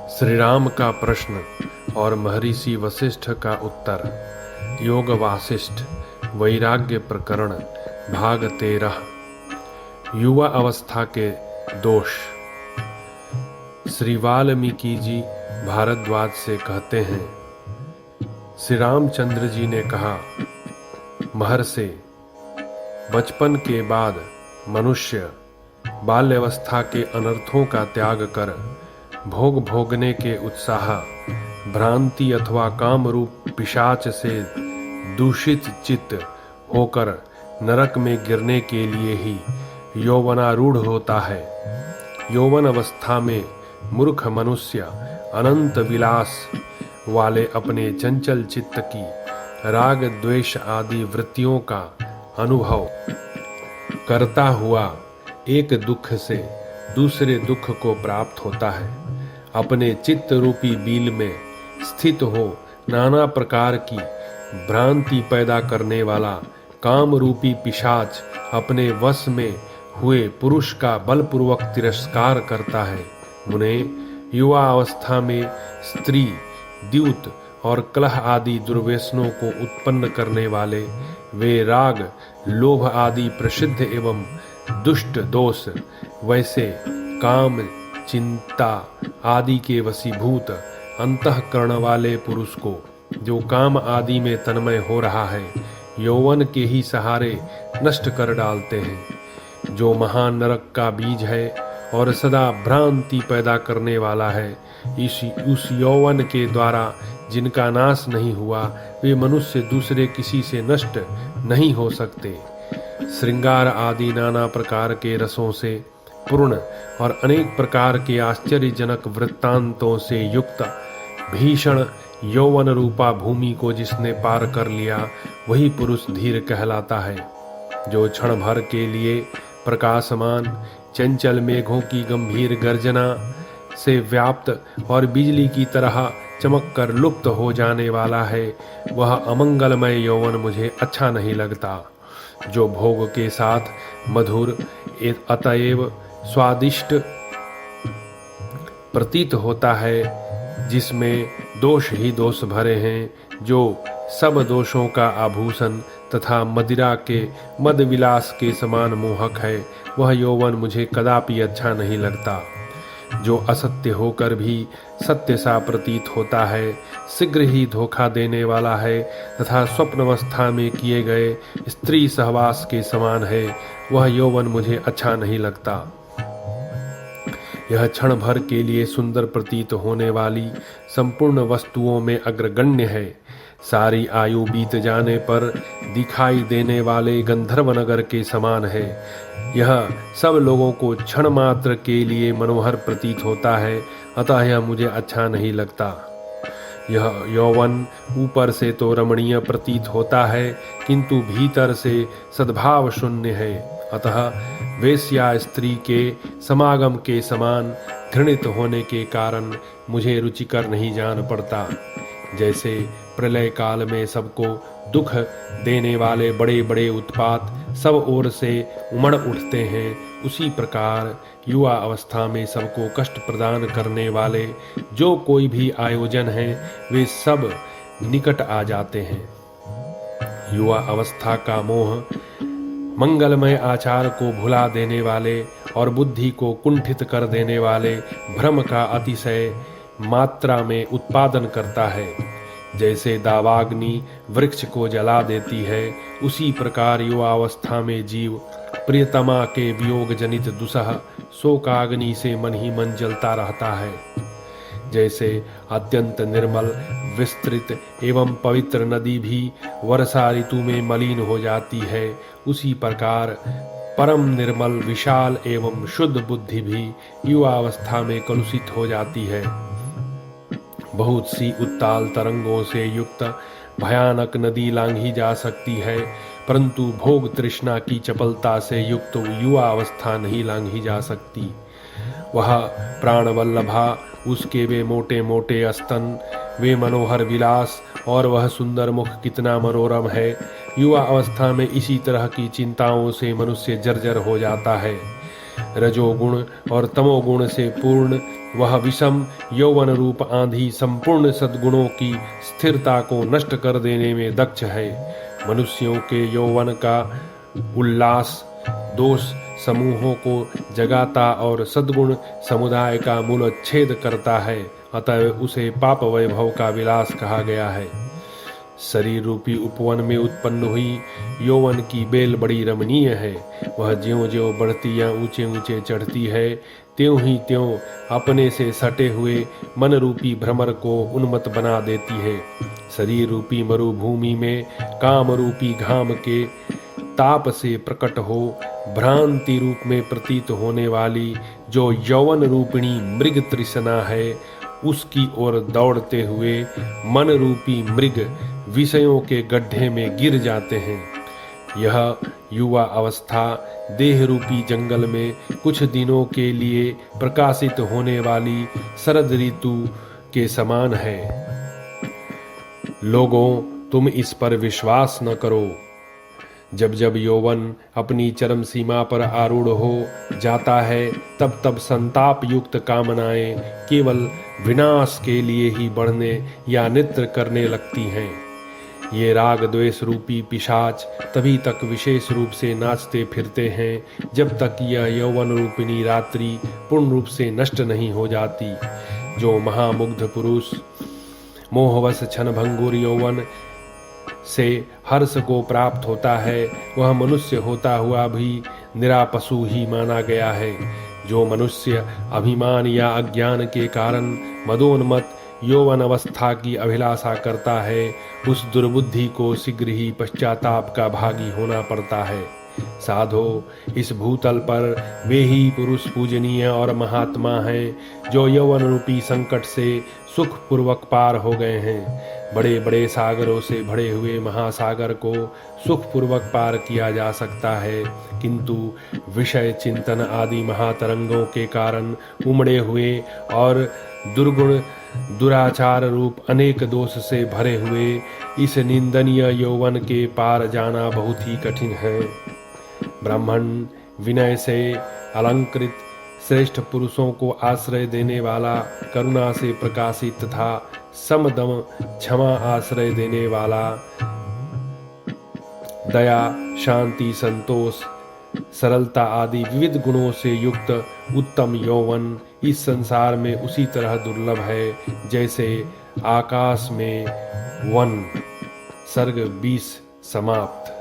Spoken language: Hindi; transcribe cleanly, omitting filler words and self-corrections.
श्री राम का प्रश्न और महर्षि वशिष्ठ का उत्तर। योग वासिष्ठ वैराग्य प्रकरण भाग 13। युवा अवस्था के दोष। श्री वाल्मीकि जी भारद्वाज से कहते हैं, श्री रामचंद्र जी ने कहा, महर्षि, बचपन के बाद मनुष्य बाल्यावस्था के अनर्थों का त्याग कर भोग भोगने के उत्साह, भ्रांति अथवा काम रूप पिशाच से दूषित चित्त होकर नरक में गिरने के लिए ही यौवनारूढ़ होता है। यौवन अवस्था में मूर्ख मनुष्य अनंत विलास वाले अपने चंचल चित्त की राग द्वेष आदि वृत्तियों का अनुभव करता हुआ एक दुख से दूसरे दुख को प्राप्त होता है। अपने चित्त रूपी बील में स्थित हो नाना प्रकार की भ्रांति पैदा करने वाला काम रूपी पिशाच अपने वश में हुए पुरुष का बलपूर्वक तिरस्कार करता है। मुने, युवा अवस्था में स्त्री, द्यूत और कलह आदि दुर्व्यसनों को उत्पन्न करने वाले वे राग, लोभ आदि प्रसिद्ध एवं दुष्ट दोष, वैसे काम, चिंता आदि के वशीभूत अंतःकरण वाले पुरुष को, जो काम आदि में तन्मय हो रहा है, यौवन के ही सहारे नष्ट कर डालते हैं। जो महान नरक का बीज है और सदा भ्रांति पैदा करने वाला है, उस यौवन के द्वारा जिनका नाश नहीं हुआ, वे मनुष्य दूसरे किसी से नष्ट नहीं हो सकते। श्रृंगार आदि नाना प्रकार के रसों से पूर्ण और अनेक प्रकार के आश्चर्यजनक वृत्तांतों से युक्त भीषण यौवन रूपा भूमि को जिसने पार कर लिया, वही पुरुष धीर कहलाता है। जो क्षण भर के लिए प्रकाशमान चंचल मेघों की गंभीर गर्जना से व्याप्त और बिजली की तरह चमक कर लुप्त हो जाने वाला है, वह अमंगलमय यौवन मुझे अच्छा नहीं लगता। जो भोग के साथ मधुर अतएव स्वादिष्ट प्रतीत होता है, जिसमें दोष ही दोष भरे हैं, जो सब दोषों का आभूषण तथा मदिरा के मद विलास के समान मोहक है, वह यौवन मुझे कदापि अच्छा नहीं लगता। जो असत्य होकर भी सत्य सा प्रतीत होता है, शीघ्र ही धोखा देने वाला है तथा स्वप्नावस्था में किए गए स्त्री सहवास के समान है, वह यौवन मुझे अच्छा नहीं लगता। यह क्षण भर के लिए सुंदर प्रतीत होने वाली संपूर्ण वस्तुओं में अग्रगण्य है। सारी आयु बीत जाने पर दिखाई देने वाले गंधर्व नगर के समान है। यह सब लोगों को क्षण मात्र के लिए मनोहर प्रतीत होता है, अतः यह मुझे अच्छा नहीं लगता। यह यौवन ऊपर से तो रमणीय प्रतीत होता है, किंतु भीतर से सद्भाव शून्य है, अतः वेश्या स्त्री के समागम के समान घृणित होने के कारण मुझे रुचिकर नहीं जान पड़ता। जैसे प्रलय काल में सबको दुख देने वाले बड़े बड़े उत्पात सब ओर से उमड़ उठते हैं, उसी प्रकार युवा अवस्था में सबको कष्ट प्रदान करने वाले जो कोई भी आयोजन हैं, वे सब निकट आ जाते हैं। युवा अवस्था का मोह मंगलमय आचार को भुला देने वाले और बुद्धि को कुंठित कर देने वाले भ्रम का अतिशय मात्रा में उत्पादन करता है। जैसे दावाग्नि वृक्ष को जला देती है, उसी प्रकार युवावस्था में जीव प्रियतमा के वियोग जनित दुसह शोकाग्नि से मन ही मन जलता रहता है। जैसे अत्यंत निर्मल, विस्तृत एवं पवित्र नदी भी वर्षा ऋतु में मलिन हो जाती है, उसी प्रकार परम निर्मल, विशाल एवं शुद्ध बुद्धि भी युवावस्था में कलुषित हो जाती है। बहुत सी उत्ताल तरंगों से युक्त भयानक नदी लांघी जा सकती है, परंतु भोग तृष्णा की चपलता से युक्त युवा अवस्था नहीं लांघी जा सकती। वह प्राणवल्लभा, उसके वे मोटे मोटे स्तन, वे मनोहर विलास और वह सुंदर मुख कितना मनोरम है। युवा अवस्था में इसी तरह की चिंताओं से मनुष्य जर्जर हो जाता है। रजोगुण और तमोगुण से पूर्ण वह विषम यौवन रूप आंधी संपूर्ण सद्गुणों की स्थिरता को नष्ट कर देने में दक्ष है। मनुष्यों के यौवन का उल्लास दोष समूहों को जगाता और सद्गुण समुदाय का मूल छेद करता है, अतः उसे पाप वैभव का विलास कहा गया है। शरीर रूपी उपवन में उत्पन्न हुई यौवन की बेल बड़ी रमणीय है। वह ज्यों ज्यों बढ़ती या ऊंचे ऊंचे चढ़ती है, त्यों ही त्यों अपने से सटे हुए मन रूपी भ्रमर को उन्मत्त बना देती है। शरीर रूपी मरुभूमि में काम रूपी घाम के ताप से प्रकट हो भ्रांति रूप में प्रतीत होने वाली जो यौवन रूपिणी मृग तृष्णा है, उसकी ओर दौड़ते हुए मन रूपी मृग विषयों के गड्ढे में गिर जाते हैं। यह युवा अवस्था देह रूपी जंगल में कुछ दिनों के लिए प्रकाशित होने वाली शरद ऋतु के समान है। लोगों, तुम इस पर विश्वास न करो। जब जब यौवन अपनी चरम सीमा पर आरूढ़ हो जाता है, तब तब संताप युक्त कामनाएं केवल विनाश के लिए ही बढ़ने या नृत्य करने लगती हैं। ये राग द्वेष रूपी पिशाच तभी तक विशेष रूप से नाचते फिरते हैं जब तक यह यौवन रूपिणी रात्रि पूर्ण रूप से नष्ट नहीं हो जाती। जो महामुग्ध पुरुष मोहवश क्षणभंगुर यौवन से हर्ष को प्राप्त होता है, वह मनुष्य होता हुआ भी निरा पशु ही माना गया है। जो मनुष्य अभिमान या अज्ञान के कारण मदोन्मत्त यौवन अवस्था की अभिलाषा करता है, उस दुर्बुद्धि को शीघ्र ही पश्चाताप का भागी होना पड़ता है। साधो, इस भूतल पर वे ही पुरुष पूजनीय और महात्मा हैं जो यौवन रूपी संकट से सुख पूर्वक पार हो गए हैं। बड़े बड़े सागरों से भरे हुए महासागर को सुख पूर्वक पार किया जा सकता है, किंतु विषय चिंतन आदि महातरंगों के कारण उमड़े हुए और दुर्गुण दुराचार रूप अनेक दोष से भरे हुए इस निंदनीय यौवन के पार जाना बहुत ही कठिन है। ब्राह्मण विनय से अलंकृत श्रेष्ठ पुरुषों को आश्रय देने वाला, करुणा से प्रकाशित तथा समदम क्षमा आश्रय देने वाला, दया शांति संतोष सरलता आदि विविध गुणों से युक्त उत्तम यौवन इस संसार में उसी तरह दुर्लभ है जैसे आकाश में वन। सर्ग 20 समाप्त।